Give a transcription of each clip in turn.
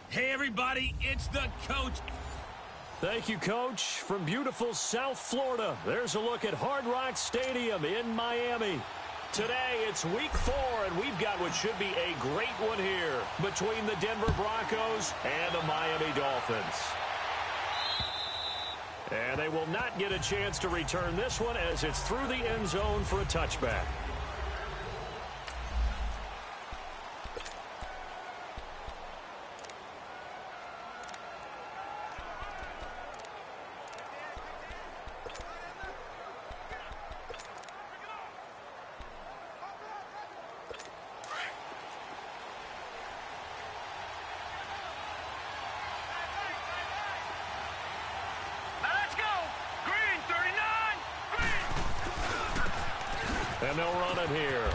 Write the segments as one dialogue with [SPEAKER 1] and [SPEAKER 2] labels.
[SPEAKER 1] Hey, everybody, it's the coach.
[SPEAKER 2] Thank you, Coach. From beautiful South Florida, there's a look at Hard Rock Stadium in Miami. Today, it's Week 4, and we've got what should be a great one here between the Denver Broncos and the Miami Dolphins. And they will not get a chance to return this one as it's through the end zone for a touchback. And they'll run it here.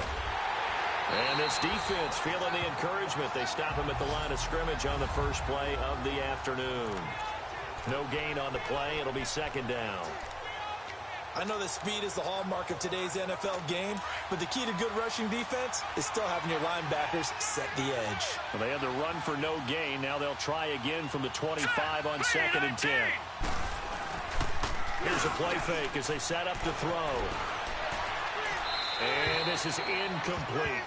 [SPEAKER 2] And this defense feeling the encouragement. They stop him at the line of scrimmage on the first play of the afternoon. No gain on the play. It'll be second down.
[SPEAKER 3] I know that speed is the hallmark of today's NFL game, but the key to good rushing defense is still having your linebackers set the edge.
[SPEAKER 2] Well, they had the run for no gain. Now they'll try again from the 25 on 2nd and 10. Here's a play fake as they set up to throw. And this is incomplete.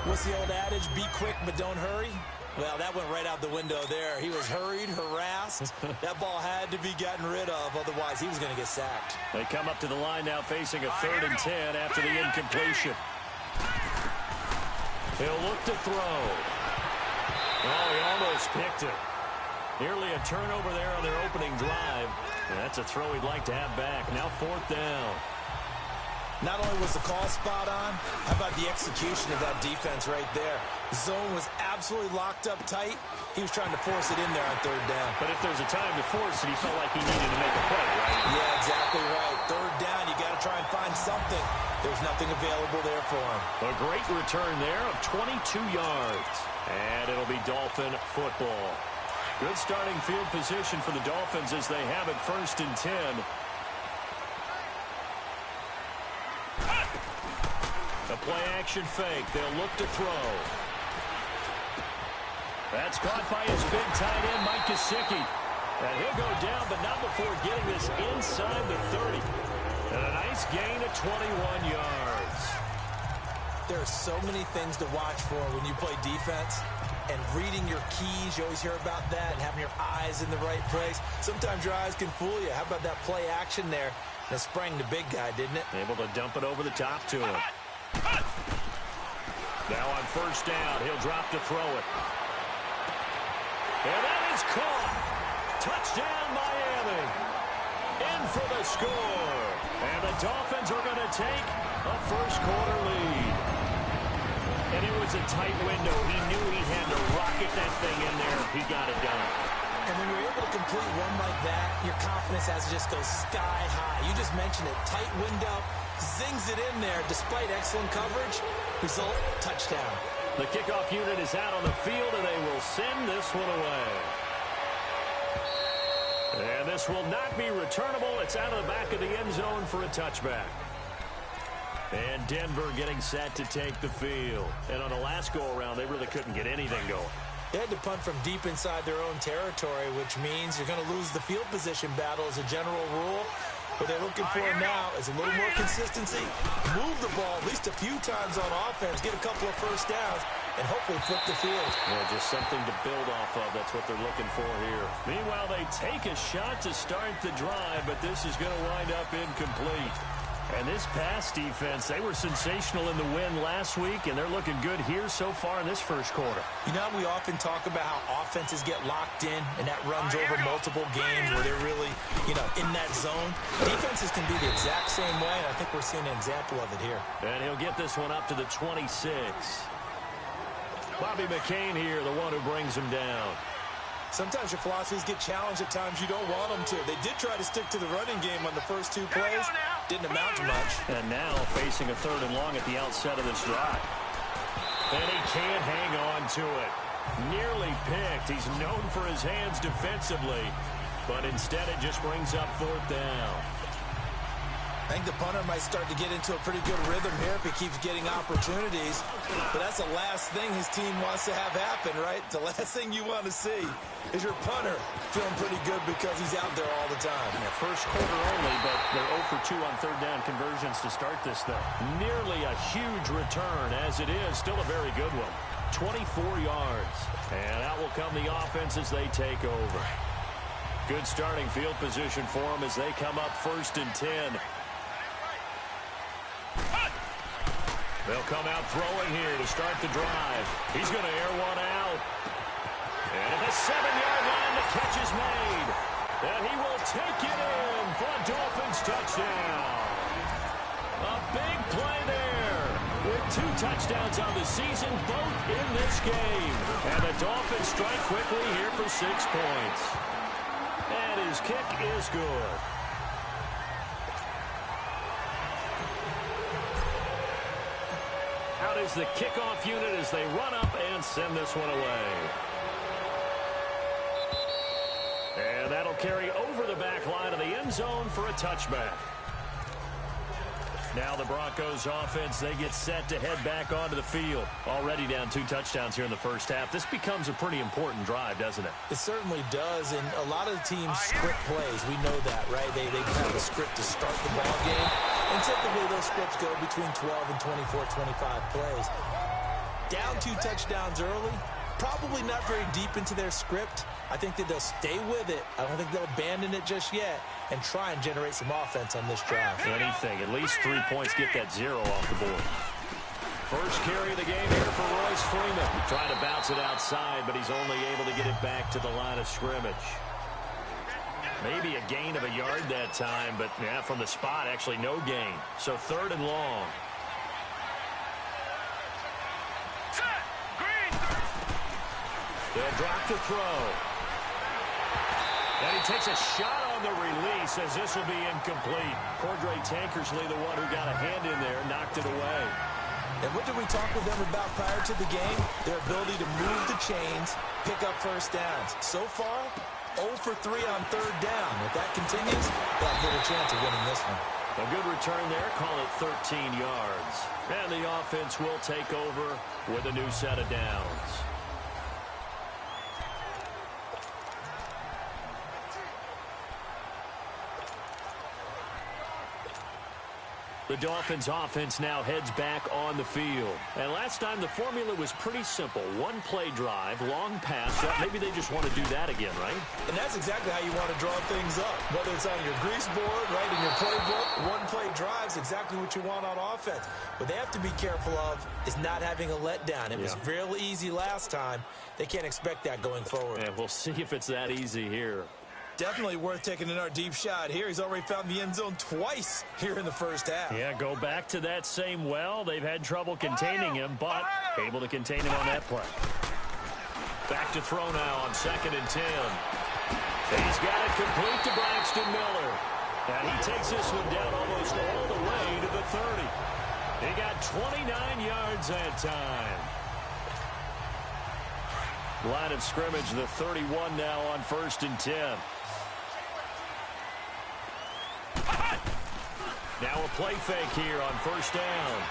[SPEAKER 3] What's the old adage? Be quick, but don't hurry. Well, that went right out the window there. He was hurried, harassed. That ball had to be gotten rid of, otherwise he was going to get sacked.
[SPEAKER 2] They come up to the line now facing a 3rd and 10 after the incompletion. He'll look to throw. Oh, he almost picked it. Nearly a turnover there on their opening drive. And that's a throw he'd like to have back. Now 4th down.
[SPEAKER 3] Not only was the call spot on, how about the execution of that defense right there? The zone was absolutely locked up tight. He was trying to force it in there on 3rd down.
[SPEAKER 2] But if there's a time to force it, he felt like he needed to make a play, right?
[SPEAKER 3] Yeah, exactly right. 3rd down, you got to try and find something. There's nothing available there for him.
[SPEAKER 2] A great return there of 22 yards. And it'll be Dolphin football. Good starting field position for the Dolphins as they have it 1st and 10. A play-action fake. They'll look to throw. That's caught by his big tight end, Mike Gesicki. And he'll go down, but not before getting this inside the 30. And a nice gain of 21 yards.
[SPEAKER 3] There are so many things to watch for when you play defense. And reading your keys, you always hear about that, and having your eyes in the right place. Sometimes your eyes can fool you. How about that play action there? That sprang the big guy, didn't it?
[SPEAKER 2] Able to dump it over the top to him. Now on 1st down, he'll drop to throw it. And that is caught. Touchdown, Miami. In for the score. And the Dolphins are going to take a first-quarter lead. And it was a tight window. He knew he had to rocket that thing in there. He got it done.
[SPEAKER 3] And when you're able to complete one like that, your confidence has to just go sky high. You just mentioned it. Tight window, zings it in there despite excellent coverage. Result, touchdown.
[SPEAKER 2] The kickoff unit is out on the field, and they will send this one away. And this will not be returnable. It's out of the back of the end zone for a touchback. And Denver getting set to take the field. And on the last go-around, they really couldn't get anything going.
[SPEAKER 3] They had to punt from deep inside their own territory, which means you're going to lose the field position battle as a general rule. What they're looking for now is a little more consistency, move the ball at least a few times on offense, get a couple of first downs, and hopefully flip the field.
[SPEAKER 2] Yeah, just something to build off of. That's what they're looking for here. Meanwhile, they take a shot to start the drive, but this is going to wind up incomplete. And this pass defense, they were sensational in the win last week, and they're looking good here so far in this first quarter.
[SPEAKER 3] You know, we often talk about how offenses get locked in, and that runs over multiple games where they're really, in that zone. Defenses can be the exact same way, and I think we're seeing an example of it here.
[SPEAKER 2] And he'll get this one up to the 26. Bobby McCain here, the one who brings him down.
[SPEAKER 3] Sometimes your philosophies get challenged at times you don't want them to. They did try to stick to the running game on the first 2 plays. Didn't amount to much.
[SPEAKER 2] And now facing a 3rd and long at the outset of this drive. And he can't hang on to it. Nearly picked. He's known for his hands defensively. But instead it just brings up 4th down.
[SPEAKER 3] I think the punter might start to get into a pretty good rhythm here if he keeps getting opportunities. But that's the last thing his team wants to have happen, right? The last thing you want to see is your punter feeling pretty good because he's out there all the time.
[SPEAKER 2] Yeah, first quarter only, but they're 0 for 2 on third down conversions to start this thing. Nearly a huge return as it is. Still a very good one. 24 yards. And out will come the offense as they take over. Good starting field position for them as they come up 1st and 10. They'll come out throwing here to start the drive. He's going to air one out. And at the 7-yard line, the catch is made. And he will take it in for a Dolphins touchdown. A big play there. With 2 touchdowns on the season, both in this game. And the Dolphins strike quickly here for 6 points. And his kick is good. Out is the kickoff unit as they run up and send this one away. And that'll carry over the back line of the end zone for a touchback. Now the Broncos offense, they get set to head back onto the field. Already down 2 touchdowns here in the first half. This becomes a pretty important drive, doesn't it?
[SPEAKER 3] It certainly does, and a lot of the teams script plays. We know that, right? They have a script to start the ball game, and typically those scripts go between 12 and 24, 25 plays. Down 2 touchdowns early, probably not very deep into their script. I think that they'll stay with it. I don't think they'll abandon it just yet and try and generate some offense on this drive.
[SPEAKER 2] Anything. At least 3 points, get that 0 off the board. First carry of the game here for Royce Freeman. Trying to bounce it outside, but he's only able to get it back to the line of scrimmage. Maybe a gain of a yard that time, but yeah, from the spot, actually no gain. So 3rd and long. They'll drop the throw. And he takes a shot on the release as this will be incomplete. Cordray Tankersley, the one who got a hand in there, knocked it away.
[SPEAKER 3] And what did we talk with them about prior to the game? Their ability to move the chains, pick up first downs. So far, 0 for 3 on 3rd down. If that continues, they'll have a little chance of winning this one.
[SPEAKER 2] A good return there, call it 13 yards. And the offense will take over with a new set of downs. The Dolphins offense now heads back on the field. And last time the formula was pretty simple. 1 play drive, long pass. Maybe they just want to do that again, right?
[SPEAKER 3] And that's exactly how you want to draw things up. Whether it's on your grease board, right, in your playbook, 1 play drive is exactly what you want on offense. What they have to be careful of is not having a letdown. It was real easy last time. They can't expect that going forward.
[SPEAKER 2] And we'll see if it's that easy here.
[SPEAKER 3] Definitely worth taking in our deep shot here. He's already found the end zone twice here in the first half.
[SPEAKER 2] Yeah, go back to that same well. They've had trouble containing him, but able to contain him on that play. Back to throw now on 2nd and 10. He's got it complete to Braxton Miller. And he takes this one down almost all the way to the 30. He got 29 yards that time. Line of scrimmage, the 31 now on 1st and 10. Now a play fake here on 1st down.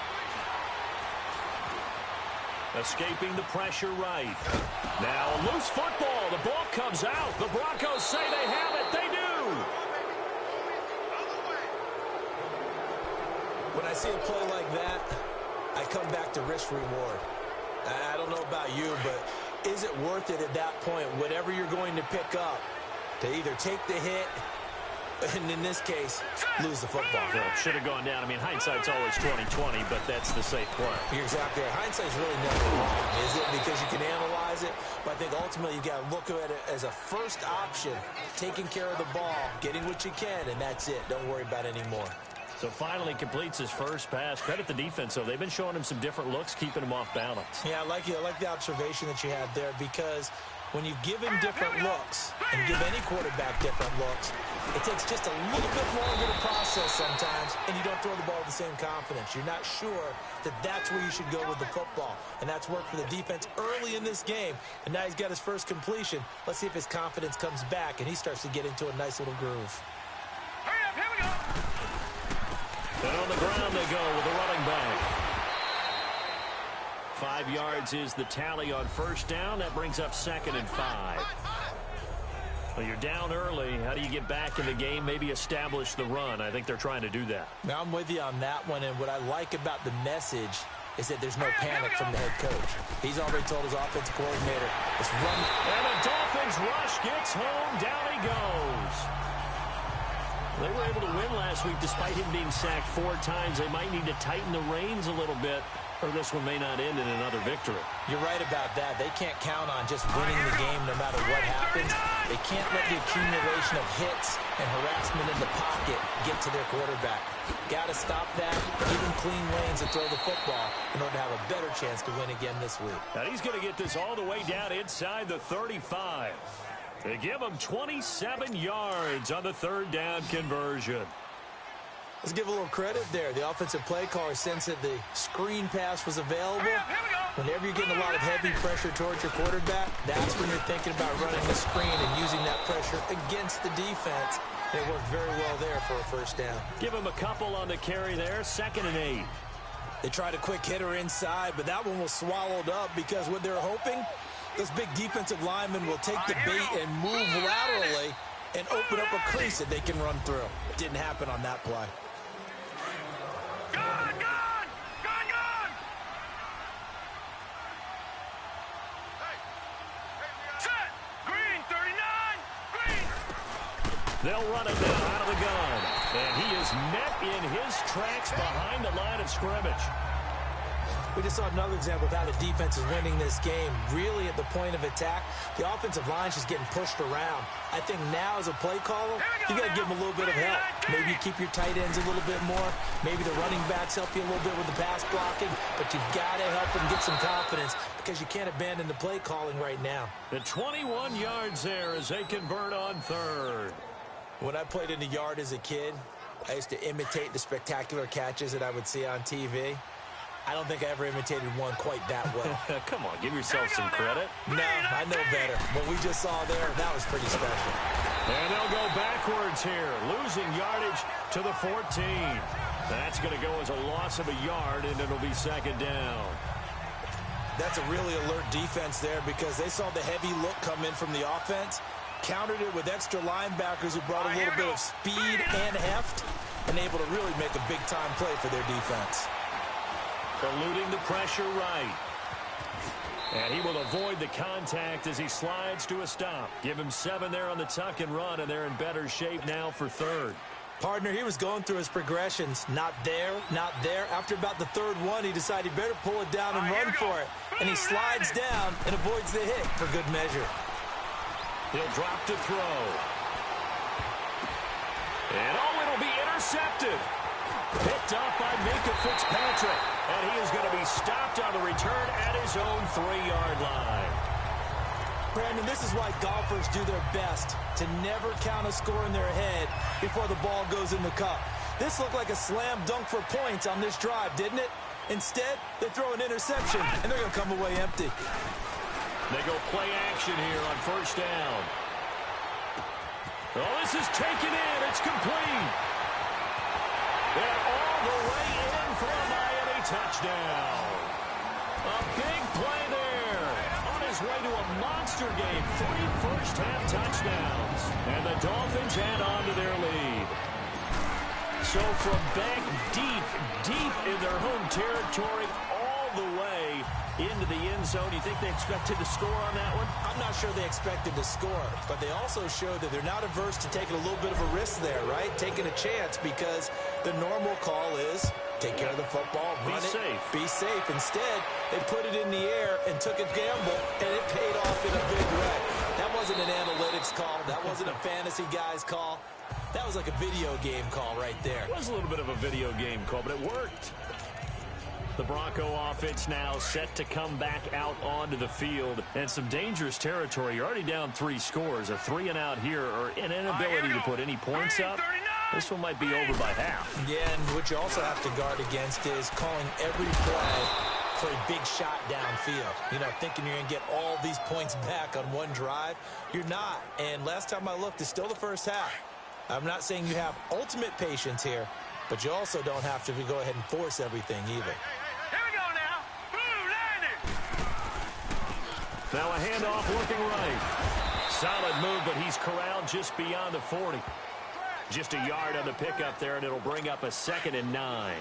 [SPEAKER 2] Escaping the pressure right. Now a loose football. The ball comes out. The Broncos say they have it. They do.
[SPEAKER 3] When I see a play like that, I come back to risk reward. I don't know about you, but is it worth it at that point, whatever you're going to pick up, to either take the hit, and in this case, lose the football?
[SPEAKER 2] Well, it should have gone down. I mean, hindsight's always 20/20, but that's the safe play.
[SPEAKER 3] You're exactly right. Hindsight's really never wrong, is it? Because you can analyze it, but I think ultimately you got to look at it as a first option, taking care of the ball, getting what you can, and that's it. Don't worry about it anymore.
[SPEAKER 2] So finally completes his first pass. Credit the defense, though. They've been showing him some different looks, keeping him off balance.
[SPEAKER 3] Yeah, I like the observation that you had there, because when you give him different looks and give any quarterback different looks, it takes just a little bit longer to process sometimes, and you don't throw the ball with the same confidence. You're not sure that that's where you should go with the football, and that's worked for the defense early in this game, and now he's got his first completion. Let's see if his confidence comes back, and he starts to get into a nice little groove.
[SPEAKER 1] Hurry up, here we go.
[SPEAKER 2] And on the ground they go with the running back. 5 yards is the tally on first down. That brings up 2nd and 5. Well, you're down early. How do you get back in the game, maybe establish the run? I think they're trying to do that.
[SPEAKER 3] Now, I'm with you on that one, and what I like about the message is that there's no panic from the head coach. He's already told his offensive coordinator, let's run.
[SPEAKER 2] And the Dolphins rush gets home. Down he goes. They were able to win last week despite him being sacked 4 times. They might need to tighten the reins a little bit, or this one may not end in another victory.
[SPEAKER 3] You're right about that. They can't count on just winning the game no matter what happens. They can't let the accumulation of hits and harassment in the pocket get to their quarterback. Got to stop that, give him clean lanes to throw the football in order to have a better chance to win again this week.
[SPEAKER 2] Now he's going to get this all the way down inside the 35. They give him 27 yards on the 3rd down conversion.
[SPEAKER 3] Let's give a little credit there. The offensive play caller sensed that the screen pass was available. Whenever you're getting a lot of heavy pressure towards your quarterback, that's when you're thinking about running the screen and using that pressure against the defense. And it worked very well there for a first down.
[SPEAKER 2] Give him a couple on the carry there, 2nd and 8.
[SPEAKER 3] They tried a quick hitter inside, but that one was swallowed up because what they're hoping, this big defensive lineman will take the bait and move laterally and open up a crease that they can run through. It didn't happen on that play.
[SPEAKER 2] They'll run him down out of the gun. And he is met in his tracks behind the line of scrimmage.
[SPEAKER 3] We just saw another example of how the defense is winning this game. Really at the point of attack, the offensive line is just getting pushed around. I think now as a play caller, you got to give them a little bit of help. Maybe you keep your tight ends a little bit more. Maybe the running backs help you a little bit with the pass blocking. But you've got to help them get some confidence because you can't abandon the play calling right now.
[SPEAKER 2] The 21 yards there as they convert on 3rd.
[SPEAKER 3] When I played in the yard as a kid, I used to imitate the spectacular catches that I would see on TV. I don't think I ever imitated one quite that well.
[SPEAKER 2] Come on, give yourself some credit.
[SPEAKER 3] No, I know better. What we just saw there, that was pretty special.
[SPEAKER 2] And they'll go backwards here, losing yardage to the 14. That's going to go as a loss of a yard, and it'll be 2nd down.
[SPEAKER 3] That's a really alert defense there because they saw the heavy look come in from the offense, countered it with extra linebackers who brought a little bit of speed and heft, and able to really make a big-time play for their defense.
[SPEAKER 2] Eluding the pressure right. And he will avoid the contact as he slides to a stop. Give him 7 there on the tuck and run, and they're in better shape now for 3rd.
[SPEAKER 3] Partner, he was going through his progressions. Not there, not there. After about the 3rd one, he decided he better pull it down and run for it. And he slides down and avoids the hit for good measure.
[SPEAKER 2] He'll drop to throw. And it'll be intercepted. Picked up by Minka Fitzpatrick. And he is going to be stopped on the return at his own 3-yard line.
[SPEAKER 3] Brandon, this is why golfers do their best to never count a score in their head before the ball goes in the cup. This looked like a slam dunk for points on this drive, didn't it? Instead, they throw an interception, and they're going to come away empty.
[SPEAKER 2] They go play action here on 1st down. Oh, this is taken in. It's complete. And all the way in for a Miami touchdown. A big play there. On his way to a monster game. 3 first-half touchdowns. And the Dolphins add on to their lead. So from back deep in their home territory, all the way into the end zone. You think they expected to score on that one?
[SPEAKER 3] I'm not sure they expected to score, but they also showed that they're not averse to taking a little bit of a risk there, right? Taking a chance because the normal call is take care of the football, run it, be safe. Instead, they put it in the air and took a gamble, and it paid off in a big way. That wasn't an analytics call. That wasn't a fantasy guy's call. That was like a video game call right there.
[SPEAKER 2] It was a little bit of a video game call, but it worked. The Bronco offense now set to come back out onto the field. And some dangerous territory. You're already down 3 scores. A 3-and-out here or an inability to put any points up. This one might be over by half.
[SPEAKER 3] Yeah, and what you also have to guard against is calling every play for a big shot downfield. You know, thinking you're going to get all these points back on one drive. You're not. And last time I looked, it's still the first half. I'm not saying you have ultimate patience here, But you also don't have to go ahead and force everything either.
[SPEAKER 1] Here we go now. Blue landed.
[SPEAKER 2] Now a handoff looking right. Solid move, but he's corralled just beyond the 40. Just a yard on the pickup there, and it'll bring up a 2nd and 9.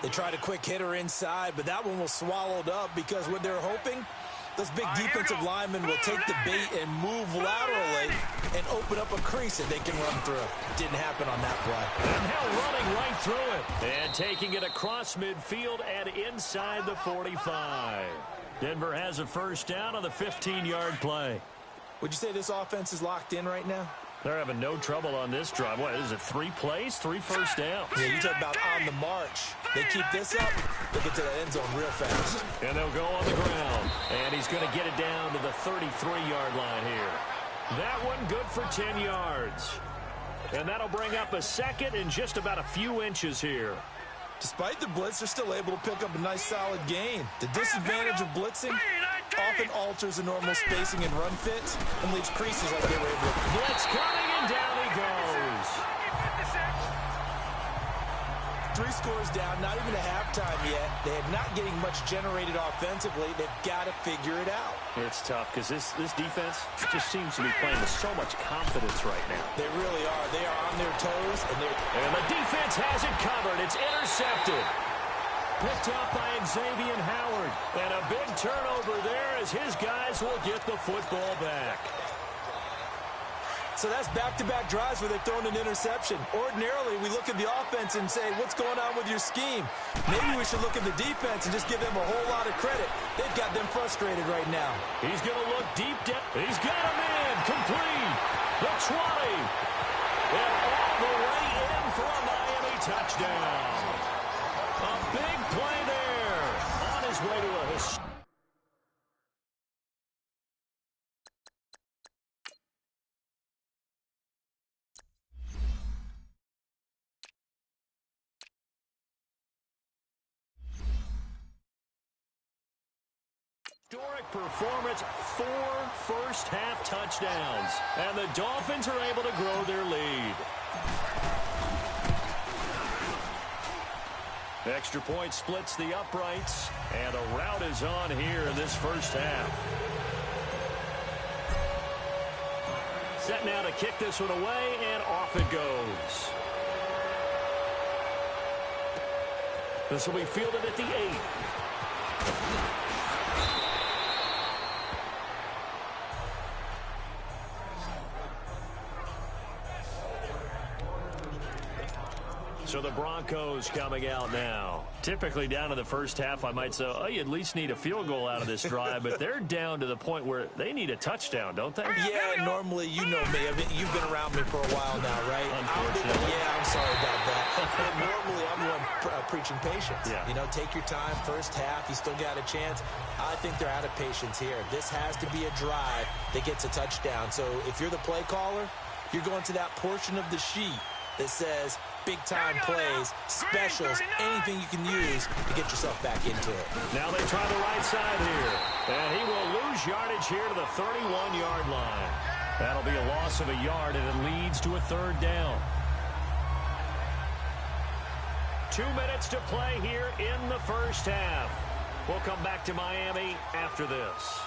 [SPEAKER 3] They tried a quick hitter inside, but that one was swallowed up because what they're hoping, those big defensive linemen will take the bait and move laterally and open up a crease that they can run through. Didn't happen on that play.
[SPEAKER 2] And now running right through it. And taking it across midfield and inside the 45. Denver has a first down on the 15-yard play.
[SPEAKER 3] Would you say this offense is locked in right now?
[SPEAKER 2] They're having no trouble on this drive. What is it, 3 plays, 3 first downs?
[SPEAKER 3] Yeah, you talk about on the march. They keep this up, they get to the end zone real fast.
[SPEAKER 2] And they'll go on the ground. And he's going to get it down to the 33-yard line here. That one good for 10 yards. And that'll bring up a 2nd and just about a few inches here.
[SPEAKER 3] Despite the blitz, they're still able to pick up a nice solid gain. The disadvantage of blitzing often alters the normal spacing and run fits and leaves creases like they were able to.
[SPEAKER 2] Blitz coming, and down he goes.
[SPEAKER 3] 3 scores down, not even a halftime yet. They are not getting much generated offensively. They've got to figure it out.
[SPEAKER 2] It's tough because this defense just seems to be playing with so much confidence right now.
[SPEAKER 3] They really are. They are on their toes.
[SPEAKER 2] And the defense has it covered. It's intercepted. Picked up by Xavier Howard. And a big turnover there as his guys will get the football back.
[SPEAKER 3] So that's back-to-back drives where they've thrown an interception. Ordinarily, we look at the offense and say, what's going on with your scheme? Maybe we should look at the defense and just give them a whole lot of credit. They've got them frustrated right now.
[SPEAKER 2] He's going to look deep down. He's got him in. Complete. The 20. And all the way in for a Miami touchdown. A big play there. On his way to a historic. Historic performance, 4 first-half touchdowns. And the Dolphins are able to grow their lead. Extra point splits the uprights. And a rout is on here in this first half. Set now to kick this one away, and off it goes. This will be fielded at the 8. So the Broncos coming out now. Typically down to the first half, I might say, oh, you at least need a field goal out of this drive, but they're down to the point where they need a touchdown, don't they?
[SPEAKER 3] Yeah, normally, you know me. You've been around me for a while now, right?
[SPEAKER 2] Unfortunately.
[SPEAKER 3] Yeah, I'm sorry about that. And normally, I'm the one preaching patience.
[SPEAKER 2] Yeah.
[SPEAKER 3] You know, take your time, first half, you still got a chance. I think they're out of patience here. This has to be a drive that gets a touchdown. So if you're the play caller, you're going to that portion of the sheet that says big-time plays, specials, anything you can use to get yourself back into it.
[SPEAKER 2] Now they try the right side here. And he will lose yardage here to the 31-yard line. That'll be a loss of a yard, and it leads to a 3rd down. 2 minutes to play here in the first half. We'll come back to Miami after this.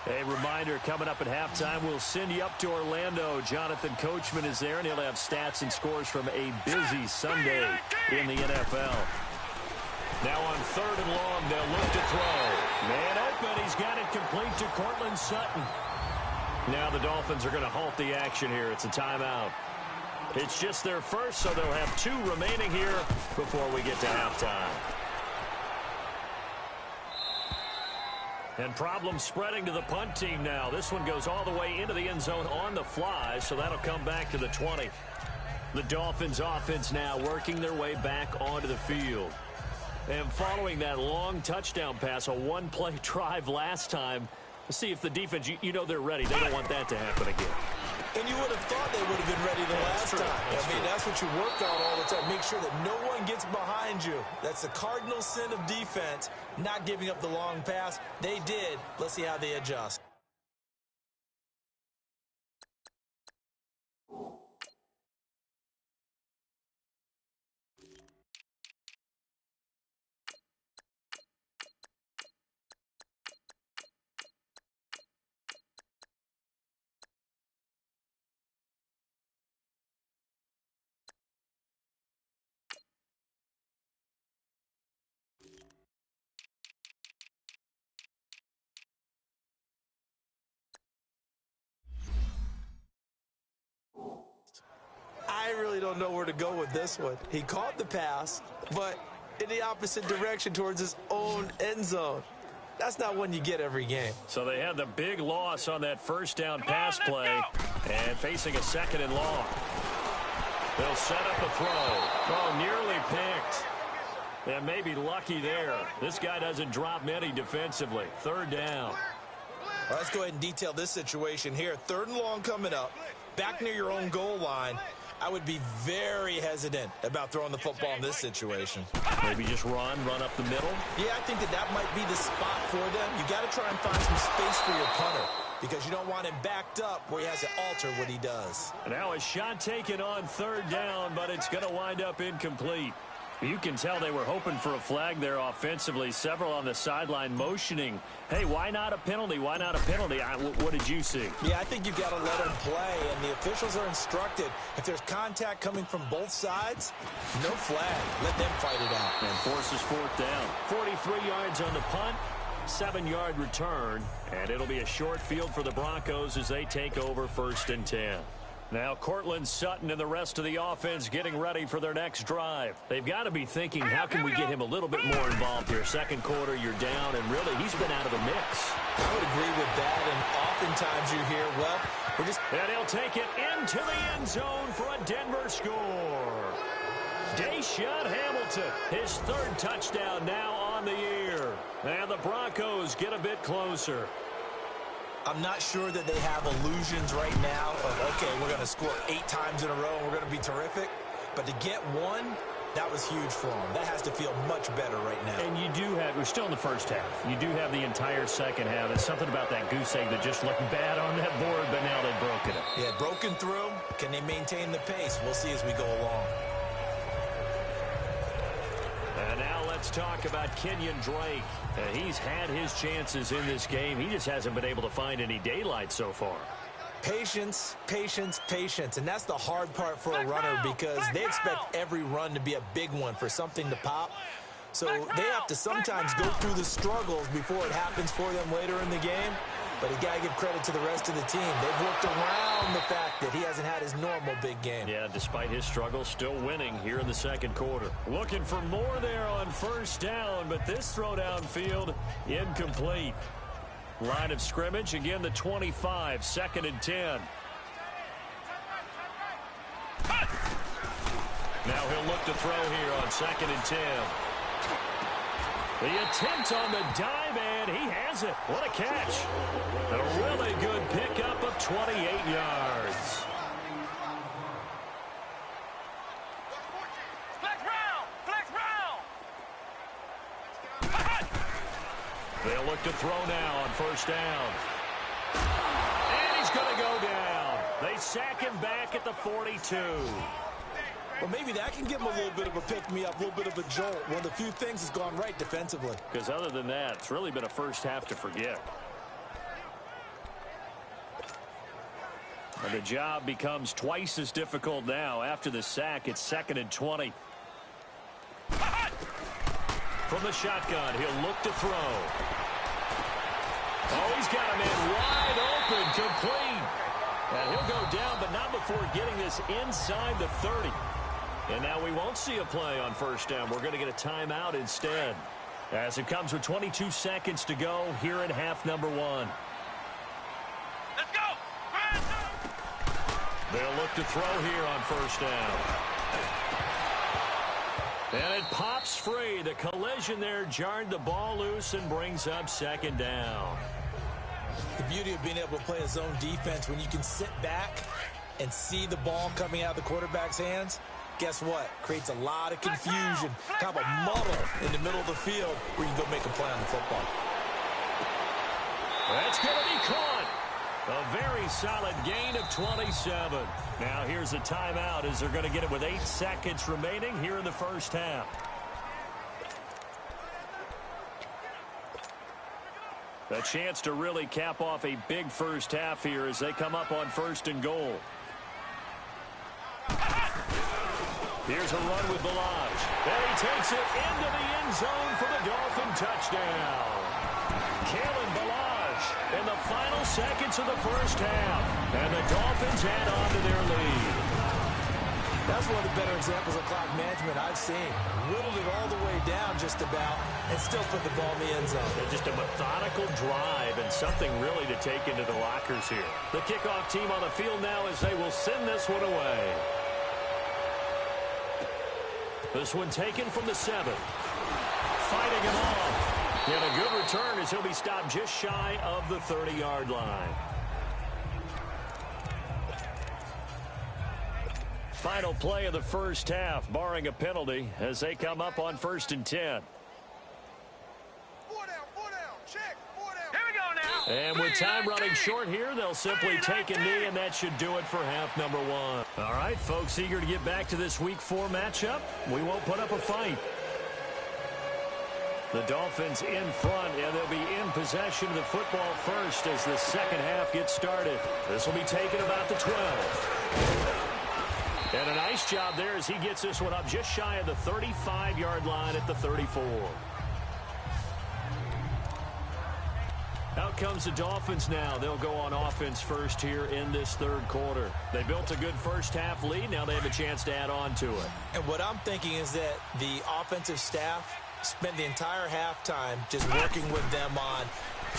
[SPEAKER 2] A reminder, coming up at halftime, we'll send you up to Orlando. Jonathan Coachman is there, and he'll have stats and scores from a busy Sunday in the NFL. Now on 3rd and long, they'll look to throw. Man open, he's got it complete to Cortland Sutton. Now the Dolphins are going to halt the action here. It's a timeout. It's just their first, so they'll have 2 remaining here before we get to halftime. And problems spreading to the punt team now. This one goes all the way into the end zone on the fly, so that'll come back to the 20. The Dolphins offense now working their way back onto the field. And following that long touchdown pass, a 1-play drive last time, let's see if the defense, you know they're ready. They don't want that to happen again.
[SPEAKER 3] And you would have thought they would have been ready the last time. That's what you work on all the time. Make sure that no one gets behind you. That's the cardinal sin of defense, not giving up the long pass. They did. Let's see how they adjust. I really don't know where to go with this one. He caught the pass, but in the opposite direction towards his own end zone. That's not one you get every game.
[SPEAKER 2] So they had the big loss on that first down pass play and facing a second and long. They'll set up a throw. Oh, nearly picked. And maybe lucky there. This guy doesn't drop many defensively. Third down.
[SPEAKER 3] Well, let's go ahead and detail this situation here. Third and long coming up. Back near your own goal line. I would be very hesitant about throwing the football in this situation.
[SPEAKER 2] Maybe just run up the middle?
[SPEAKER 3] Yeah, I think that might be the spot for them. You got to try and find some space for your punter because you don't want him backed up where he has to alter what he does.
[SPEAKER 2] Now a shot taken on third down, but it's going to wind up incomplete. You can tell they were hoping for a flag there offensively. Several on the sideline motioning, hey, why not a penalty? Why not a penalty? What did you see?
[SPEAKER 3] Yeah, I think you've got to let him play, and the officials are instructed. If there's contact coming from both sides, no flag. Let them fight it out.
[SPEAKER 2] And forces fourth down. 43 yards on the punt, 7-yard return, and it'll be a short field for the Broncos as they take over 1st and 10. Now Cortland Sutton and the rest of the offense getting ready for their next drive. They've got to be thinking, how can we get him a little bit more involved here? Second quarter, you're down, and really, he's been out of the mix.
[SPEAKER 3] I would agree with that, and oftentimes you hear, well, we're just...
[SPEAKER 2] And he'll take it into the end zone for a Denver score. Deshaun Hamilton, his third touchdown now on the year. And the Broncos get a bit closer.
[SPEAKER 3] I'm not sure that they have illusions right now of, okay, we're going to score 8 times in a row and we're going to be terrific. But to get one, that was huge for them. That has to feel much better right now.
[SPEAKER 2] And you do have, we're still in the first half. You do have the entire second half. It's something about that goose egg that just looked bad on that board, but now they've broken it.
[SPEAKER 3] Yeah, broken through. Can they maintain the pace? We'll see as we go along.
[SPEAKER 2] And now let's talk about Kenyon Drake. He's had his chances in this game. He just hasn't been able to find any daylight so far.
[SPEAKER 3] Patience, patience, patience. And that's the hard part for a runner because they expect every run to be a big one for something to pop. So they have to sometimes go through the struggles before it happens for them later in the game. But you got to give credit to the rest of the team. They've worked around the fact that he hasn't had his normal big game.
[SPEAKER 2] Yeah, despite his struggles, still winning here in the second quarter. Looking for more there on first down, but this throw downfield incomplete. Line of scrimmage, again the 25, 2nd and 10. Now he'll look to throw here on 2nd and 10. The attempt on the dive, and he has it. What a catch. A really good pickup of 28 yards.
[SPEAKER 1] Flex round! Flex round!
[SPEAKER 2] They'll look to throw now on first down. And he's going to go down. They sack him back at the 42.
[SPEAKER 3] Well, maybe that can give him a little bit of a pick-me-up, a little bit of a jolt. One of the few things has gone right defensively.
[SPEAKER 2] Because other than that, it's really been a first half to forget. And the job becomes twice as difficult now. After the sack, it's 2nd and 20. From the shotgun, he'll look to throw. Oh, he's got a man wide open, complete. And he'll go down, but not before getting this inside the 30. And now we won't see a play on first down. We're going to get a timeout instead. As it comes with 22 seconds to go here in half number 1.
[SPEAKER 1] Let's go!
[SPEAKER 2] They'll look to throw here on first down. And it pops free. The collision there jarred the ball loose and brings up 2nd down.
[SPEAKER 3] The beauty of being able to play a zone defense when you can sit back and see the ball coming out of the quarterback's hands, guess what? Creates a lot of confusion, kind of a muddle in the middle of the field where you can go make a play on the football.
[SPEAKER 2] That's going to be caught. A very solid gain of 27. Now here's a timeout as they're going to get it with 8 seconds remaining here in the first half. A chance to really cap off a big first half here as they come up on 1st and goal. Here's a run with Balaj. And he takes it into the end zone for the Dolphin touchdown. Kalen Balaj in the final seconds of the first half. And the Dolphins add on to their lead.
[SPEAKER 3] That's one of the better examples of clock management I've seen. Whittled it all the way down just about and still put the ball in the end zone.
[SPEAKER 2] Just a methodical drive and something really to take into the lockers here. The kickoff team on the field now as they will send this one away. This one taken from the 7. Fighting him off. And a good return as he'll be stopped just shy of the 30-yard line. Final play of the first half, barring a penalty, as they come up on 1st and 10.
[SPEAKER 1] 4 down, check, 4 down. Here we go now.
[SPEAKER 2] And with time running short here, they'll simply take a knee, and that should do it for half number 1. All right, folks, eager to get back to this Week 4 matchup. We won't put up a fight. The Dolphins in front, and they'll be in possession of the football first as the second half gets started. This will be taken about the 12. And a nice job there as he gets this one up just shy of the 35-yard line at the 34. Out comes the Dolphins now. They'll go on offense first here in this third quarter. They built a good first half lead. Now they have a chance to add on to it.
[SPEAKER 3] And what I'm thinking is that the offensive staff spent the entire halftime just working with them on,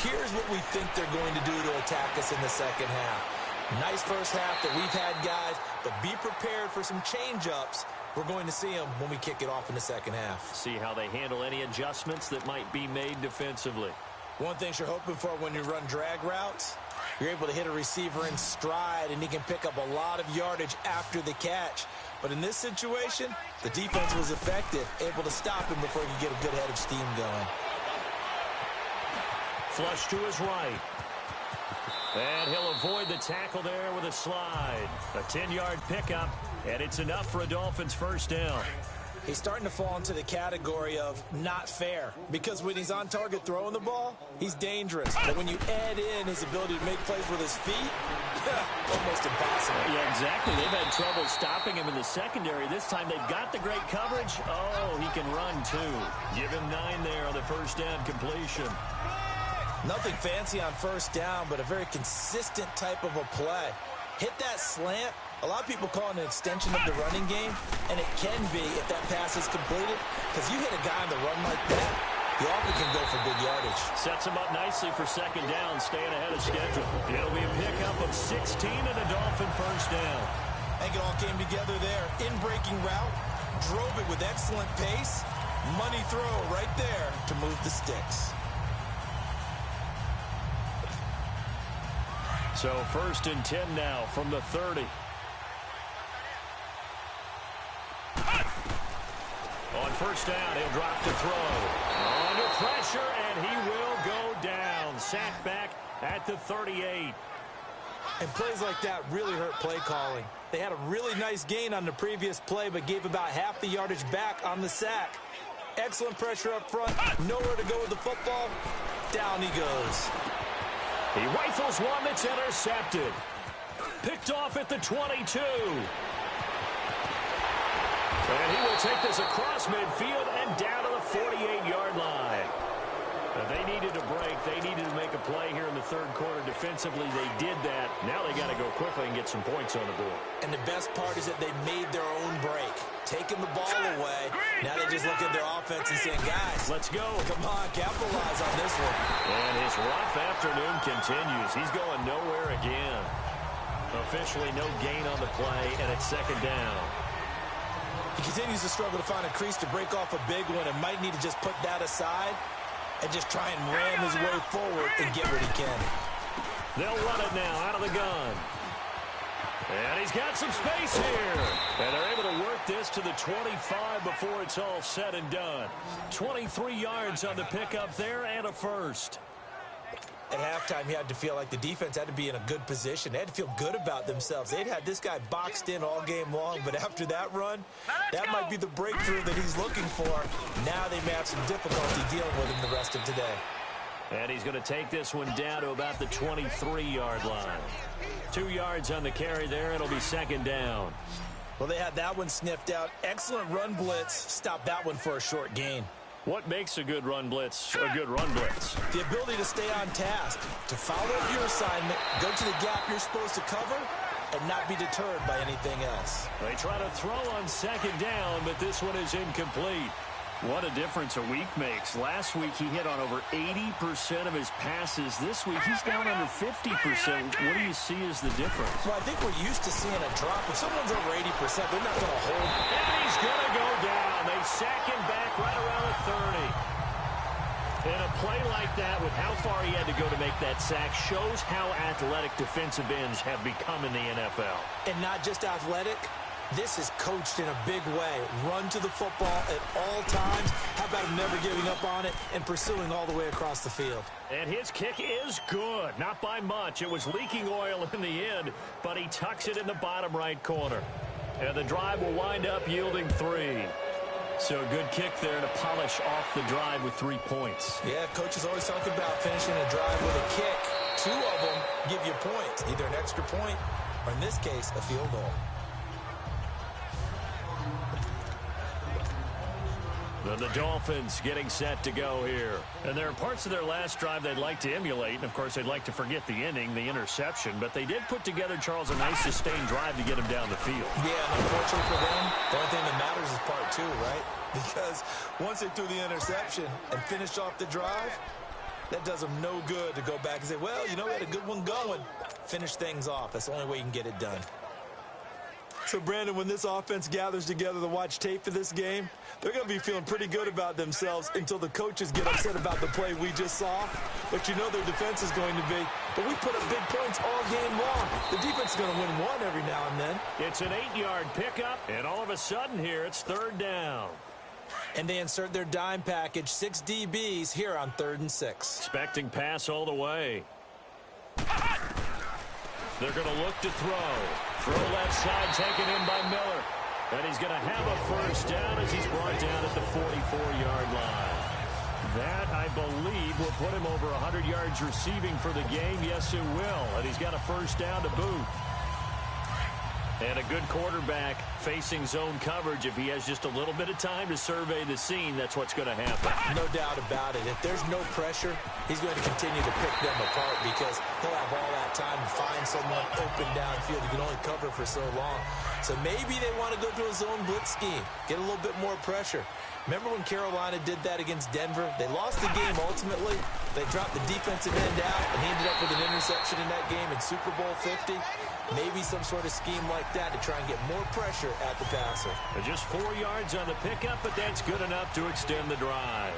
[SPEAKER 3] here's what we think they're going to do to attack us in the second half. Nice first half that we've had, guys, but be prepared for some change-ups. We're going to see them when we kick it off in the second half.
[SPEAKER 2] See how they handle any adjustments that might be made defensively.
[SPEAKER 3] One thing you're hoping for when you run drag routes, you're able to hit a receiver in stride, and he can pick up a lot of yardage after the catch. But in this situation, the defense was effective, able to stop him before he could get a good head of steam going.
[SPEAKER 2] Flush to his right. And he'll avoid the tackle there with a slide. A 10-yard pickup, and it's enough for a Dolphins first down.
[SPEAKER 3] He's starting to fall into the category of not fair, because when he's on target throwing the ball, he's dangerous. But when you add in his ability to make plays with his feet, almost impossible.
[SPEAKER 2] Yeah, exactly. They've had trouble stopping him in the secondary. This time they've got the great coverage. Oh, he can run too. Give him 9 there on the first down completion.
[SPEAKER 3] Nothing fancy on first down, but a very consistent type of a play. Hit that slant. A lot of people call it an extension of the running game, and it can be if that pass is completed, because you hit a guy on the run like that, he often can go for big yardage.
[SPEAKER 2] Sets him up nicely for second down, staying ahead of schedule. It'll be a pickup of 16 and a Dolphin first down.
[SPEAKER 3] I think it all came together there. In-breaking route, drove it with excellent pace. Money throw right there to move the sticks.
[SPEAKER 2] So 1st and 10 now from the 30. On first down, he'll drop to throw. Under pressure, and he will go down. Sacked back at the 38.
[SPEAKER 3] And plays like that really hurt play calling. They had a really nice gain on the previous play, but gave about half the yardage back on the sack. Excellent pressure up front. Nowhere to go with the football. Down he goes.
[SPEAKER 2] He rifles one that's intercepted. Picked off at the 22. And he will take this across midfield and down to the 48-yard line. They needed a break. They needed to make a play here in the third quarter. Defensively, they did that. Now they got to go quickly and get some points on the board.
[SPEAKER 3] And the best part is that they made their own break. Taking the ball away. Now they just look at their offense and saying, guys,
[SPEAKER 2] let's go.
[SPEAKER 3] Come on, capitalize on this one.
[SPEAKER 2] And his rough afternoon continues. He's going nowhere again. Officially no gain on the play, and it's second down.
[SPEAKER 3] He continues to struggle to find a crease to break off a big one and might need to just put that aside and just try and ram his way forward and get what he can.
[SPEAKER 2] They'll run it now out of the gun. And he's got some space here. And they're able to work this to the 25 before it's all said and done. 23 yards on the pickup there and a first.
[SPEAKER 3] At halftime, you had to feel like the defense had to be in a good position. They had to feel good about themselves. They'd had this guy boxed in all game long, but after that run, that might be the breakthrough that he's looking for. Now they may have some difficulty dealing with him the rest of today.
[SPEAKER 2] And he's going to take this one down to about the 23-yard line. 2 yards on the carry there. It'll be second down.
[SPEAKER 3] Well, they had that one sniffed out. Excellent run blitz. Stopped that one for a short gain.
[SPEAKER 2] What makes a good run blitz a good run blitz?
[SPEAKER 3] The ability to stay on task, to follow up your assignment, go to the gap you're supposed to cover, and not be deterred by anything else.
[SPEAKER 2] They try to throw on second down, but this one is incomplete. What a difference a week makes. Last week he hit on over 80% of his passes. This week he's down under 50%. What do you see as the difference?
[SPEAKER 3] Well, I think we're used to seeing a drop. If someone's over 80%, they're not going to hold.
[SPEAKER 2] And he's going to go down. They sack him back right around the 30. And a play like that, with how far he had to go to make that sack, shows how athletic defensive ends have become in the NFL.
[SPEAKER 3] And not just athletic. This is coached in a big way. Run to the football at all times. How about him never giving up on it and pursuing all the way across the field?
[SPEAKER 2] And his kick is good. Not by much. It was leaking oil in the end, but he tucks it in the bottom right corner. And the drive will wind up yielding 3. So a good kick there to polish off the drive with 3 points.
[SPEAKER 3] Yeah, coaches always talk about finishing a drive with a kick. 2 of them give you points, either an extra point or, in this case, a field goal.
[SPEAKER 2] The Dolphins getting set to go here. And there are parts of their last drive they'd like to emulate. And, of course, they'd like to forget the ending, the interception. But they did put together, Charles, a nice sustained drive to get him down the field.
[SPEAKER 3] Yeah, and unfortunately for them, the only thing that matters is part 2, right? Because once they threw the interception and finished off the drive, that does them no good to go back and say, well, you know, we had a good one going. Finish things off. That's the only way you can get it done. So, Brandon, when this offense gathers together to watch tape for this game, they're going to be feeling pretty good about themselves until the coaches get upset about the play we just saw. But you know their defense is going to be, but we put up big points all game long. The defense is going to win one every now and then.
[SPEAKER 2] It's an 8-yard pickup, and all of a sudden here it's 3rd down.
[SPEAKER 3] And they insert their dime package, 6 DBs here on 3rd and 6.
[SPEAKER 2] Expecting pass all the way. They're going to look to throw. Throw left side taken in by Miller. And he's going to have a first down as he's brought down at the 44-yard line. That, I believe, will put him over 100 yards receiving for the game. Yes, it will. And he's got a first down to boot. And a good quarterback facing zone coverage. If he has just a little bit of time to survey the scene, that's what's going to happen.
[SPEAKER 3] No doubt about it. If there's no pressure, he's going to continue to pick them apart because he'll have all that time to find someone open downfield. You can only cover for so long. So maybe they want to go to a zone blitz scheme, get a little bit more pressure. Remember when Carolina did that against Denver? They lost the game ultimately. They dropped the defensive end out, and he ended up with an interception in that game in Super Bowl 50. Maybe some sort of scheme like that to try and get more pressure at the passer.
[SPEAKER 2] Just 4 yards on the pickup, but that's good enough to extend the drive.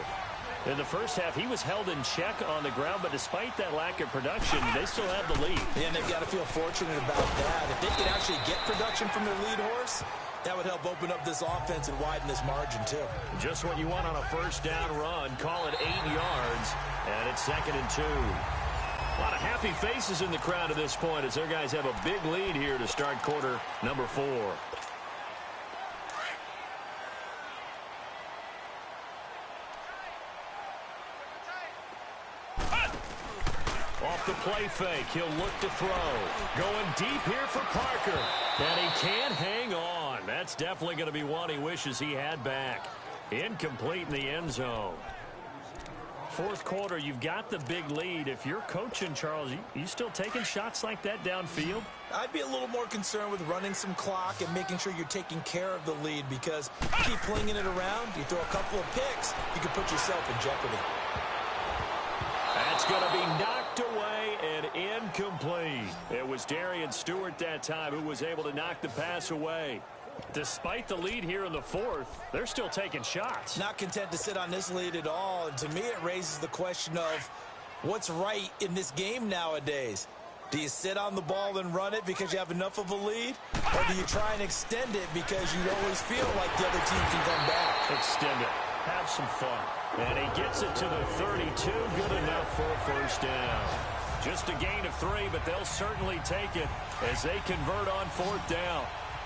[SPEAKER 2] In the first half, he was held in check on the ground, but despite that lack of production, they still have the lead.
[SPEAKER 3] Yeah, and they've got to feel fortunate about that. If they could actually get production from their lead horse, that would help open up this offense and widen this margin, too.
[SPEAKER 2] Just what you want on a first down run. Call it 8 yards, and it's 2nd and 2. A lot of happy faces in the crowd at this point as their guys have a big lead here to start quarter number 4. Off the play fake, he'll look to throw. Going deep here for Parker. And he can't hang on. That's definitely going to be one he wishes he had back. Incomplete in the end zone. 4th quarter, you've got the big lead. If you're coaching, Charles, you still taking shots like that downfield?
[SPEAKER 3] I'd be a little more concerned with running some clock and making sure you're taking care of the lead because you keep flinging it around, you throw a couple of picks, you can put yourself in jeopardy.
[SPEAKER 2] That's going to be knocked away and incomplete. It was Darian Stewart that time who was able to knock the pass away. Despite the lead here in the 4th, they're still taking shots.
[SPEAKER 3] Not content to sit on this lead at all. And to me, it raises the question of what's right in this game nowadays. Do you sit on the ball and run it because you have enough of a lead? Or do you try and extend it because you always feel like the other team can come back?
[SPEAKER 2] Extend it. Have some fun. And he gets it to the 32. Good enough for a first down. Just a gain of 3, but they'll certainly take it as they convert on 4th down.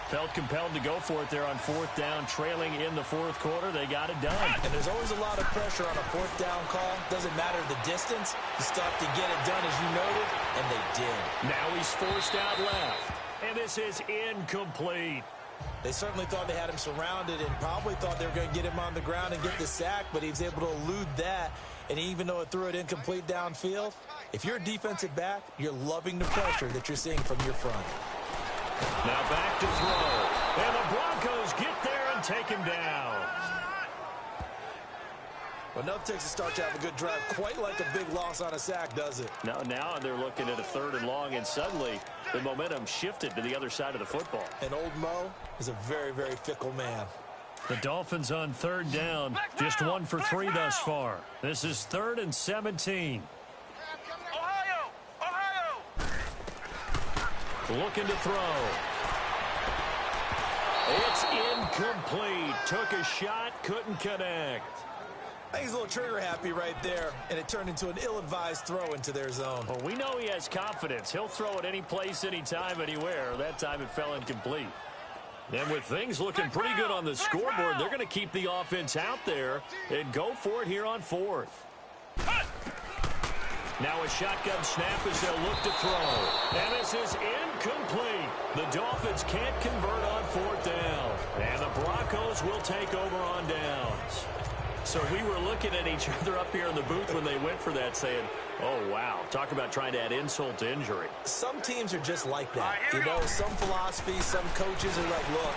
[SPEAKER 2] Felt compelled to go for it there on 4th down, trailing in the 4th quarter. They got it done.
[SPEAKER 3] And there's always a lot of pressure on a 4th down call. Doesn't matter the distance. You stop to get it done, as you noted, and they did.
[SPEAKER 2] Now he's forced out left, and this is incomplete.
[SPEAKER 3] They certainly thought they had him surrounded and probably thought they were going to get him on the ground and get the sack, but he was able to elude that. And even though it threw it incomplete downfield, if you're a defensive back, you're loving the pressure that you're seeing from your front.
[SPEAKER 2] Now back to throw. And the Broncos get there and take him down.
[SPEAKER 3] Well, enough takes a start to have a good drive. Quite like a big loss on a sack, does it?
[SPEAKER 2] Now they're looking at a 3rd and long, and suddenly the momentum shifted to the other side of the football.
[SPEAKER 3] And old Mo is a very, very fickle man.
[SPEAKER 2] The Dolphins on 3rd down. Just 1 for 3 thus far. This is 3rd and 17.
[SPEAKER 1] Ohio!
[SPEAKER 2] Looking to throw. It's incomplete. Took a shot, couldn't connect.
[SPEAKER 3] I think he's a little trigger happy right there, and it turned into an ill-advised throw into their zone.
[SPEAKER 2] Well, we know he has confidence. He'll throw it any place, anytime, anywhere. That time it fell incomplete. And with things looking pretty good on the scoreboard, they're going to keep the offense out there and go for it here on 4th. Now a shotgun snap as they'll look to throw. And this is incomplete. The Dolphins can't convert on 4th down. And the Broncos will take over on downs. So we were looking at each other up here in the booth when they went for that saying, oh, wow, talk about trying to add insult to injury.
[SPEAKER 3] Some teams are just like that. You know, some philosophies, some coaches are like, look,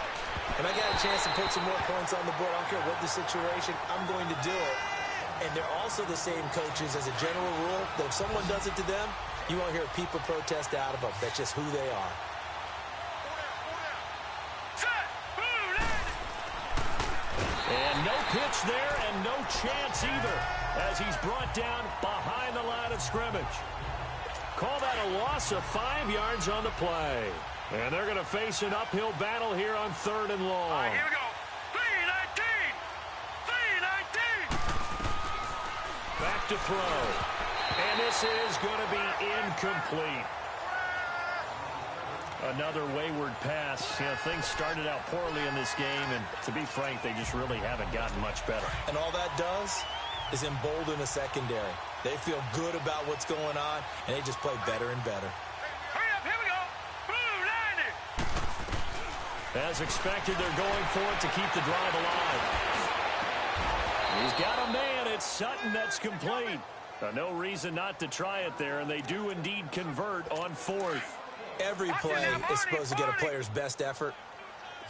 [SPEAKER 3] if I got a chance to put some more points on the board, I don't care what the situation, I'm going to do it. And they're also the same coaches as a general rule that if someone does it to them, you won't hear people protest out of them. That's just who they are.
[SPEAKER 2] And no pitch there and no chance either as he's brought down behind the line of scrimmage. Call that a loss of 5 yards on the play. And they're going to face an uphill battle here on 3rd and long.
[SPEAKER 1] All right, here we go. 3-19.
[SPEAKER 2] Back to throw. And this is going to be incomplete. Another wayward pass. You know, things started out poorly in this game, and to be frank, they just really haven't gotten much better.
[SPEAKER 3] And all that does is embolden a secondary. They feel good about what's going on, and they just play better and better.
[SPEAKER 1] Hurry up, here we go. Blue 90.
[SPEAKER 2] As expected, they're going for it to keep the drive alive. He's got a man. It's Sutton that's complete. No reason not to try it there, and they do indeed convert on 4th.
[SPEAKER 3] Every play is supposed to get a player's best effort,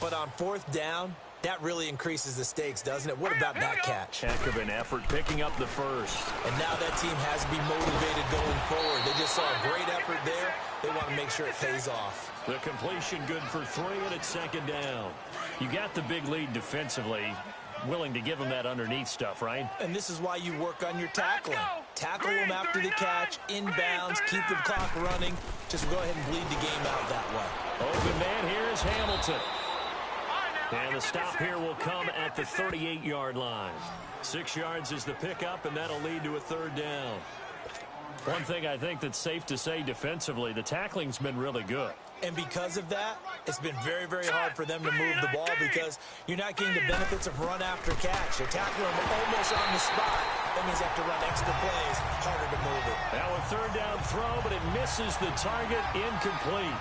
[SPEAKER 3] but on 4th down, that really increases the stakes, doesn't it? What about that catch?
[SPEAKER 2] Heck of an effort picking up the first.
[SPEAKER 3] And now that team has to be motivated going forward. They just saw a great effort there. They want to make sure it pays off.
[SPEAKER 2] The completion good for 3, and it's 2nd down. You got the big lead defensively. Willing to give them that underneath stuff, right?
[SPEAKER 3] And this is why you work on your tackling. Tackle them after the catch, inbounds, keep the clock running. Just go ahead and bleed the game out that way.
[SPEAKER 2] Open man here is Hamilton. And the stop here will come at the 38-yard line. 6 yards is the pickup, and that'll lead to a 3rd down. One thing I think that's safe to say defensively, the tackling's been really good.
[SPEAKER 3] And because of that, it's been very, very hard for them to move the ball because you're not getting the benefits of run after catch. They're tackling them almost on the spot. That means they have to run extra plays, harder to move it.
[SPEAKER 2] Now a 3rd down throw, but it misses the target, incomplete.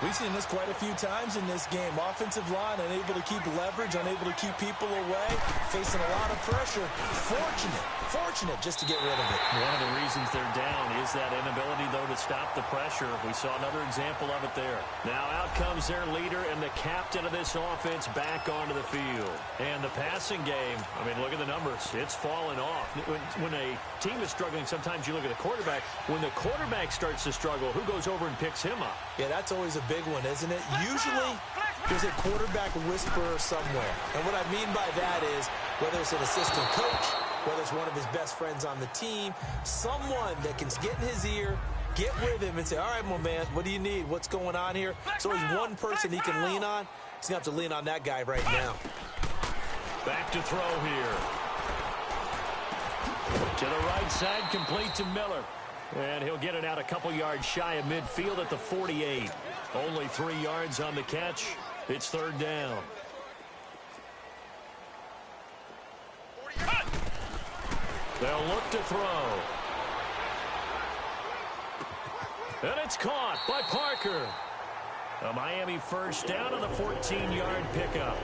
[SPEAKER 3] We've seen this quite a few times in this game. Offensive line unable to keep leverage, unable to keep people away, facing a lot of pressure. Fortunate just to get rid of it.
[SPEAKER 2] One of the reasons they're down is that inability, though, to stop the pressure. We saw another example of it there. Now out comes their leader and the captain of this offense back onto the field. And the passing game, I mean, look at the numbers. It's fallen off. When a team is struggling, sometimes you look at the quarterback. When the quarterback starts to struggle, who goes over and picks him up?
[SPEAKER 3] Yeah, that's always a big one, isn't it? Usually, there's a quarterback whisperer somewhere. And what I mean by that is, whether it's an assistant coach, whether it's one of his best friends on the team, someone that can get in his ear, get with him and say, all right, my man, what do you need? What's going on here? So there's one person he can lean on. He's going to have to lean on that guy right now.
[SPEAKER 2] Back to throw here. To the right side, complete to Miller. And he'll get it out a couple yards shy of midfield at the 48. Only 3 yards on the catch. It's 3rd down. They'll look to throw. And it's caught by Parker. A Miami 1st down on the 14-yard pickup.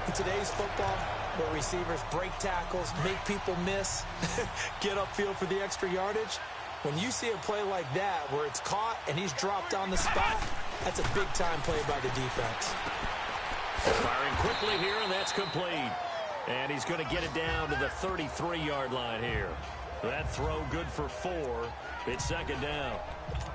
[SPEAKER 3] In today's football, where receivers break tackles, make people miss, get upfield for the extra yardage, When you see a play like that where it's caught and he's dropped on the spot, that's a big-time play by the defense.
[SPEAKER 2] Firing quickly here, and that's complete. And he's going to get it down to the 33-yard line here. That throw good for 4. It's second down.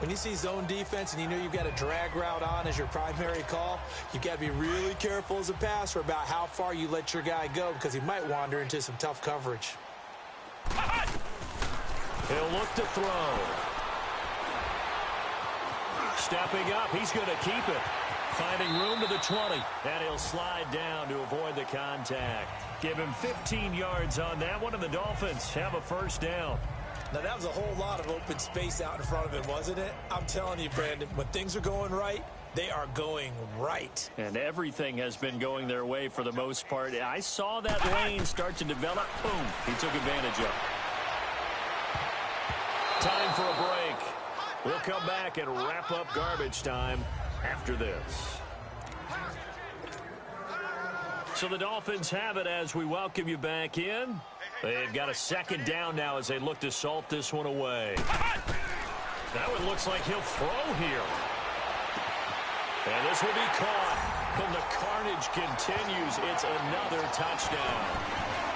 [SPEAKER 3] When you see zone defense and you know you've got a drag route on as your primary call, you've got to be really careful as a passer about how far you let your guy go because he might wander into some tough coverage.
[SPEAKER 2] He'll look to throw. Stepping up, he's going to keep it. Finding room to the 20, and he'll slide down to avoid the contact. Give him 15 yards on that one, and the Dolphins have a first down.
[SPEAKER 3] Now, that was a whole lot of open space out in front of him, wasn't it? I'm telling you, Brandon, when things are going right, they are going right.
[SPEAKER 2] And everything has been going their way for the most part. I saw that lane start to develop. Boom, he took advantage of it. Time for a break. We'll come back and wrap up garbage time after this. So the Dolphins have it as we welcome you back in. They've got a second down now as they look to salt this one away. Now it looks like he'll throw here. And this will be caught. And the carnage continues. It's another touchdown.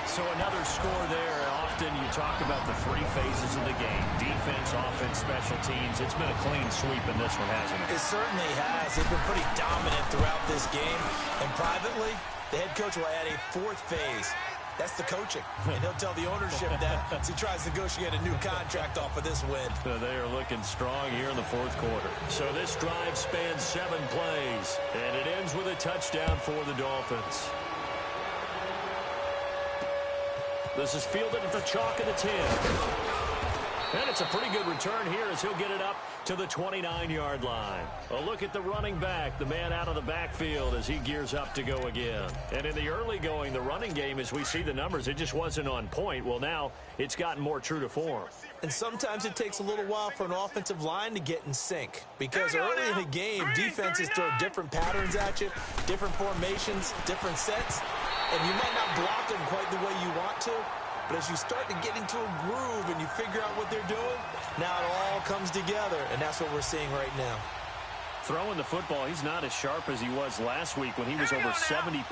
[SPEAKER 2] So another score there. Often you talk about the 3 phases of the game. Defense, offense, special teams. It's been a clean sweep in this one, hasn't it?
[SPEAKER 3] It certainly has. They've been pretty dominant throughout this game. And privately, the head coach will add a 4th phase. That's the coaching. And he'll tell the ownership that as he tries to negotiate a new contract off of this win.
[SPEAKER 2] So they are looking strong here in the 4th quarter. So this drive spans 7 plays. And it ends with a touchdown for the Dolphins. This is fielded at the chalk of the 10. And it's a pretty good return here as he'll get it up to the 29-yard line. A look at the running back, the man out of the backfield as he gears up to go again. And in the early going, the running game, as we see the numbers, it just wasn't on point. Well, now it's gotten more true to form.
[SPEAKER 3] And sometimes it takes a little while for an offensive line to get in sync. Because early in the game, defenses throw different patterns at you, different formations, different sets. And you might not block them quite the way you want to. But as you start to get into a groove and you figure out what they're doing, now it all comes together, and that's what we're seeing right now.
[SPEAKER 2] Throwing the football, he's not as sharp as he was last week when he was over 70%.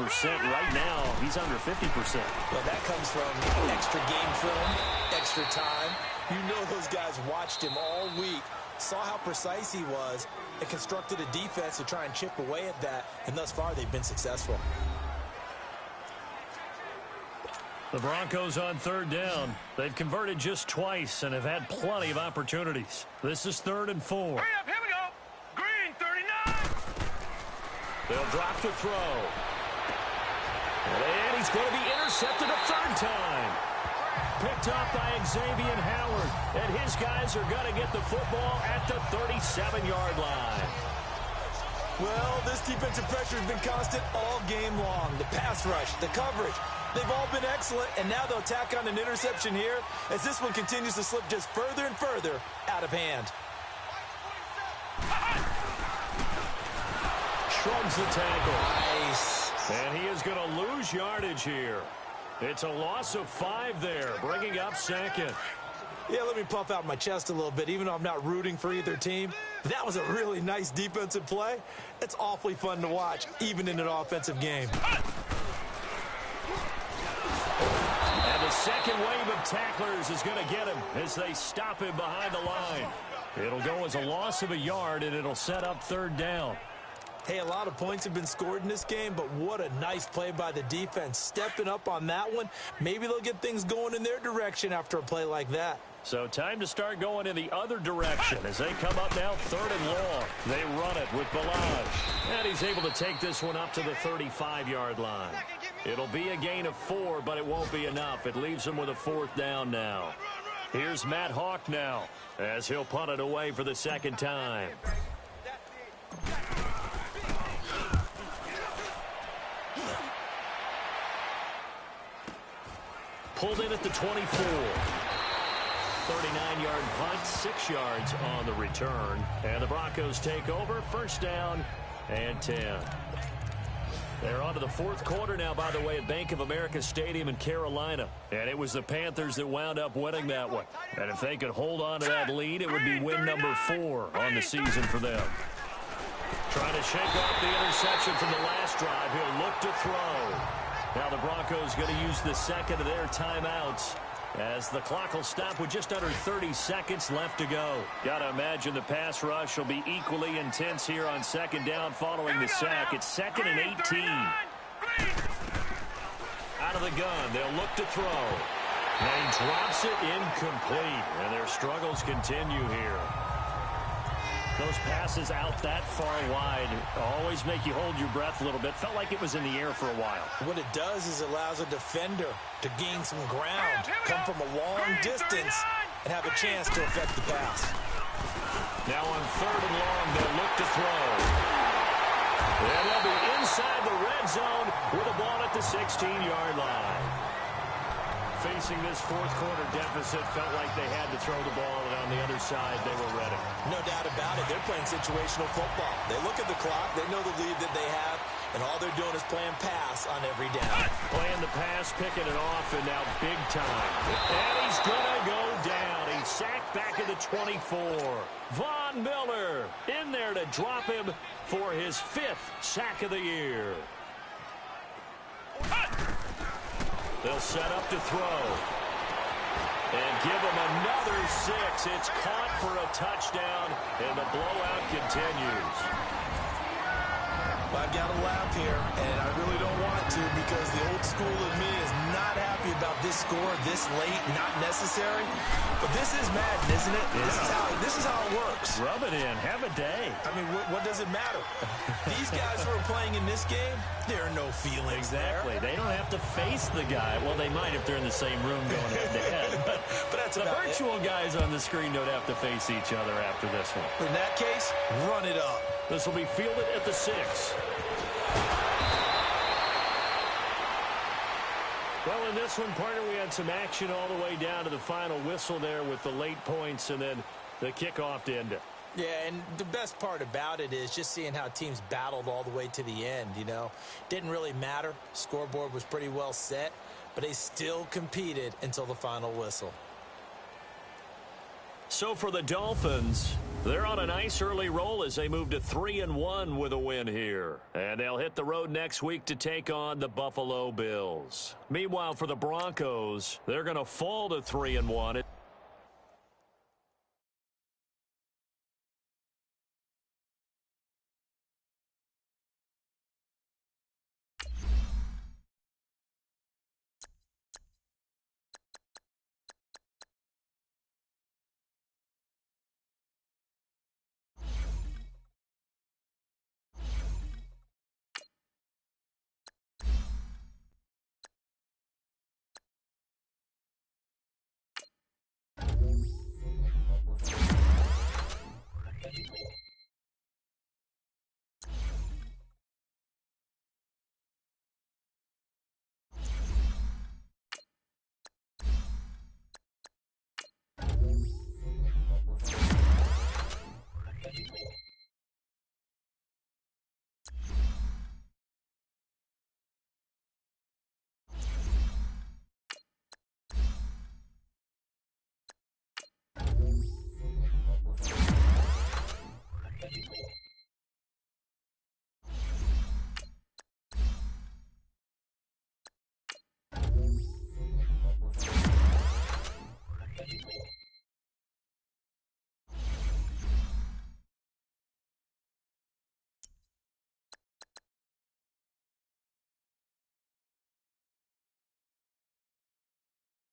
[SPEAKER 2] Right now, he's under 50%.
[SPEAKER 3] Well, that comes from extra game film, extra time. You know those guys watched him all week, saw how precise he was, and constructed a defense to try and chip away at that, and thus far they've been successful.
[SPEAKER 2] The Broncos on 3rd down. They've converted just twice and have had plenty of opportunities. This is 3rd and 4.
[SPEAKER 1] Hurry up, here we go. Green, 39.
[SPEAKER 2] They'll drop to throw. And he's going to be intercepted a 3rd time. Picked up by Xavier Howard. And his guys are going to get the football at the 37-yard line.
[SPEAKER 3] Well, this defensive pressure has been constant all game long. The pass rush, the coverage. They've all been excellent, and now they'll tack on an interception here as this one continues to slip just further and further out of hand.
[SPEAKER 2] Shrugs the tackle.
[SPEAKER 3] Nice.
[SPEAKER 2] And he is going to lose yardage here. It's a loss of 5 there, bringing up 2nd.
[SPEAKER 3] Yeah, let me puff out my chest a little bit, even though I'm not rooting for either team. That was a really nice defensive play. It's awfully fun to watch, even in an offensive game.
[SPEAKER 2] And the second wave of tacklers is going to get him as they stop him behind the line. It'll go as a loss of a yard, and it'll set up 3rd down.
[SPEAKER 3] Hey, a lot of points have been scored in this game, but what a nice play by the defense. Stepping up on that one, maybe they'll get things going in their direction after a play like that.
[SPEAKER 2] So time to start going in the other direction as they come up now 3rd and long. They run it with Balaj. And he's able to take this one up to the 35-yard line. It'll be a gain of 4, but it won't be enough. It leaves him with a 4th down now. Here's Matt Hawk now as he'll punt it away for the 2nd time. Pulled in at the 24. 39-yard punt, 6 yards on the return. And the Broncos take over, 1st down and 10. They're on to the fourth quarter now, by the way, at Bank of America Stadium in Carolina. And it was the Panthers that wound up winning that one. And if they could hold on to that lead, it would be win number 4 on the season for them. Trying to shake off the interception from the last drive. He'll look to throw. Now the Broncos going to use the second of their timeouts, as the clock will stop with just under 30 seconds left to go. Got to imagine the pass rush will be equally intense here on second down following the sack. It's 2nd and 18. Out of the gun, they'll look to throw. And he drops it incomplete, and their struggles continue here. Those passes out that far wide always make you hold your breath a little bit. Felt like it was in the air for a while. What it does is allows a defender to gain some ground, come from a long distance, and have a chance to affect the pass. Now on 3rd and long, they'll look to throw. And they'll be inside the red zone with a ball at the 16-yard line. Facing this fourth quarter deficit, felt like they had to throw the ball, and on the other side, they were ready. No doubt about it. They're playing situational football. They look at the clock. They know the lead that they have, and all they're doing is playing pass on every down. Playing the pass, picking it off, and now big time. And he's going to go down. He's sacked back at the 24. Von Miller in there to drop him for his 5th sack of the year. They'll set up to throw. And give him another 6. It's caught for a touchdown, and the blowout continues. I've got to laugh here, and I really don't want to, because the old school in me is not happy about this score this late, not necessary. But this is Madden, isn't it? Yeah. This is how it works. Rub it in. Have a day. I mean, what does it matter? These guys who are playing in this game, there are no feelings exactly. There. They don't have to face the guy. Well, they might if they're in the same room going head-to-head. But that's the virtual guys on the screen don't have to face each other after this one. In that case, run it up. This will be fielded at the 6. Well, in this one, partner, we had some action all the way down to the final whistle there with the late points and then the kickoff to end it. Yeah, and the best part about it is just seeing how teams battled all the way to the end, you know. Didn't really matter. Scoreboard was pretty well set, but they still competed until the final whistle. So for the Dolphins, they're on a nice early roll as they move to 3-1 with a win here. And they'll hit the road next week to take on the Buffalo Bills. Meanwhile, for the Broncos, they're going to fall to 3-1.